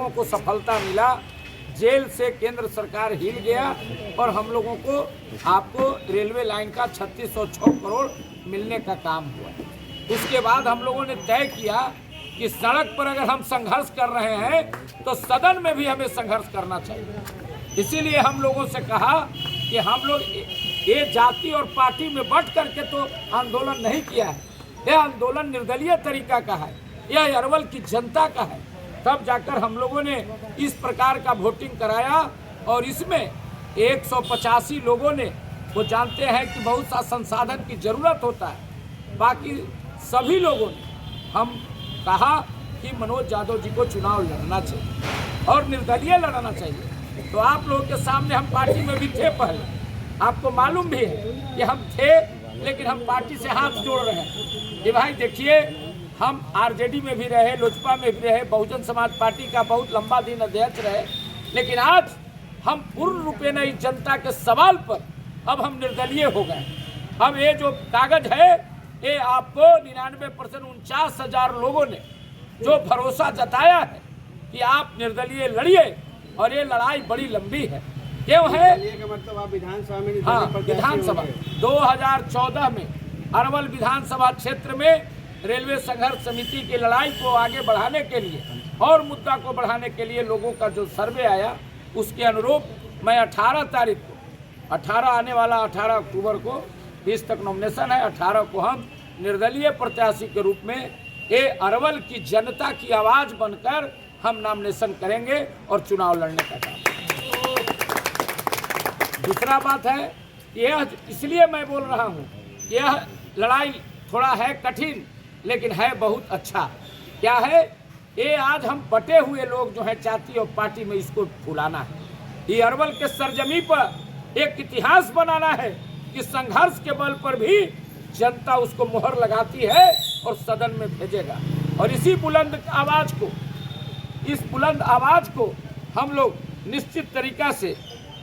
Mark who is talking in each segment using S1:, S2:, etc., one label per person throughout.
S1: लोगों को सफलता मिला, जेल से केंद्र सरकार हिल गया और हम लोगों को आपको रेलवे लाइन का 3606 करोड़ मिलने का काम हुआ। उसके बाद हम लोगों ने तय किया कि सड़क पर अगर हम संघर्ष कर रहे हैं तो सदन में भी हमें संघर्ष करना चाहिए। इसीलिए हम लोगों से कहा कि हम लोग ये जाति और पार्टी में बंट करके तो आंदोलन नहीं किया है, यह आंदोलन निर्दलीय तरीका का है, यह अरवल की जनता का है। तब जाकर हम लोगों ने इस प्रकार का वोटिंग कराया और इसमें 185 लोगों ने, वो जानते हैं कि बहुत सा संसाधन की जरूरत होता है, बाकी सभी लोगों ने हम कहा कि मनोज यादव जी को चुनाव लड़ना चाहिए और निर्दलीय लड़ना चाहिए। तो आप लोगों के सामने हम पार्टी में भी थे पहले, आपको मालूम भी है कि हम थे, लेकिन हम पार्टी से हाथ जोड़ रहे हैं। ये भाई देखिए, हम आरजेडी में भी रहे, लोजपा में भी रहे, बहुजन समाज पार्टी का बहुत लंबा दिन अध्यक्ष रहे, लेकिन आज हम पूर्ण रूपेण इस जनता के सवाल पर अब हम निर्दलीय हो गए। अब ये जो कागज है, ये आपको 99% 49,000 लोगों ने जो भरोसा जताया है कि आप निर्दलीय लड़िए, और ये लड़ाई बड़ी लंबी है। क्यों है?
S2: मतलब आप विधानसभा में,
S1: हाँ, विधानसभा 2014 में अरवल विधानसभा क्षेत्र में रेलवे संघर्ष समिति की लड़ाई को आगे बढ़ाने के लिए और मुद्दा को बढ़ाने के लिए लोगों का जो सर्वे आया, उसके अनुरूप मैं 18 तारीख को, 18 आने वाला 18 अक्टूबर को 20 तक नॉमिनेशन है, 18 को हम निर्दलीय प्रत्याशी के रूप में ये अरवल की जनता की आवाज़ बनकर हम नॉमिनेशन करेंगे और चुनाव लड़ने का काम। दूसरा बात है, यह इसलिए मैं बोल रहा हूँ, यह लड़ाई थोड़ा है कठिन, लेकिन है बहुत अच्छा। क्या है? ये आज हम बटे हुए लोग जो है जाति और पार्टी में, इसको फुलाना है। ये अरवल के सरजमी पर एक इतिहास बनाना है कि संघर्ष के बल पर भी जनता उसको मुहर लगाती है और सदन में भेजेगा। और इसी बुलंद आवाज़ को, इस बुलंद आवाज़ को हम लोग निश्चित तरीका से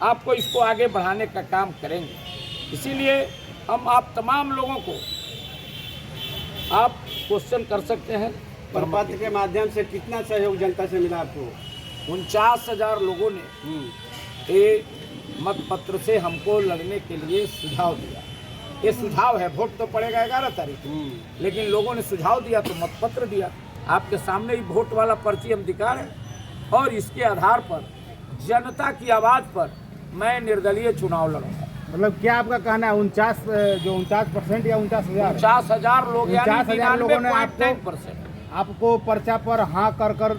S1: आपको इसको आगे बढ़ाने का काम करेंगे। इसीलिए हम आप तमाम लोगों को, आप क्वेश्चन कर सकते हैं।
S2: प्रपत्र के माध्यम से कितना सहयोग जनता से मिला आपको?
S1: 49,000 लोगों ने ये मतपत्र से हमको लड़ने के लिए सुझाव दिया। ये सुझाव है, वोट तो पड़ेगा 11 तारीख को, लेकिन लोगों ने सुझाव दिया तो मतपत्र दिया। आपके सामने ही वोट वाला पर्ची हम दिखा रहे हैं, और इसके आधार पर जनता की आवाज़ पर मैं निर्दलीय चुनाव लड़ूंगा।
S3: मतलब क्या आपका कहना है? 49% या 49,000?
S1: 50,000 लोग,
S3: 50,000 लोगों ने
S1: 99.9%
S3: आपको पर्चा पर हाँ कर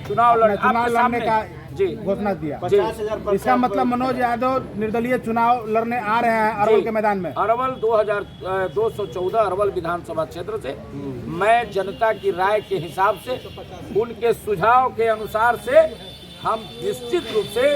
S1: चुनाव
S3: लड़ने का
S1: जी
S3: घोषणा दिया।
S2: 50,000।
S3: इसका मतलब मनोज यादव निर्दलीय चुनाव लड़ने आ रहे हैं अरवल के मैदान में।
S1: अरवल 214 अरवल विधानसभा क्षेत्र से मैं जनता की राय के हिसाब से, उनके सुझाव के अनुसार से हम निश्चित रूप से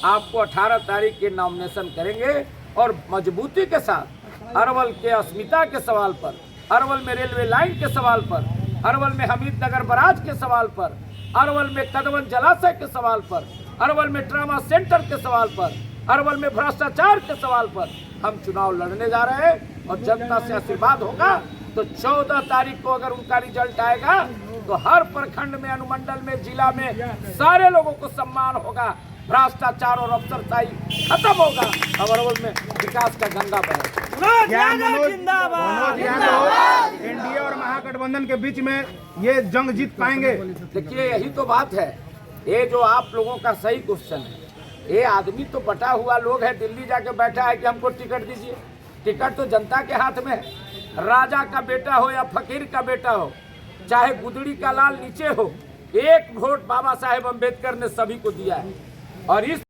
S1: आपको 18 तारीख के नॉमिनेशन करेंगे और मजबूती के साथ अरवल के अस्मिता के सवाल पर, अरवल में रेलवे लाइन के सवाल पर, अरवल में हमीद नगर बराज के सवाल पर, अरवल में कदवन जलाशय के सवाल पर, अरवल में ट्रामा सेंटर के सवाल पर, अरवल में भ्रष्टाचार के सवाल पर हम चुनाव लड़ने जा रहे हैं। और जनता से आशीर्वाद होगा तो 14 तारीख को अगर उनका रिजल्ट आएगा तो हर प्रखंड में, अनुमंडल में, जिला में सारे लोगों को सम्मान होगा, भ्रष्टाचार और अफसरशाही खत्म होगा और अरवल में विकास का गंगा बहेगा।
S3: एनडीए और महागठबंधन के बीच में ये जंग जीत पाएंगे?
S1: देखिए, यही तो बात है। ये जो आप लोगों का सही क्वेश्चन है, ये आदमी तो बटा हुआ लोग है, दिल्ली जाके बैठा है कि हमको टिकट दीजिए। टिकट तो जनता के हाथ में है। राजा का बेटा हो या फकीर का बेटा हो, चाहे गुदड़ी का लाल नीचे हो, एक वोट बाबा साहेब अम्बेडकर ने सभी को दिया है। और इस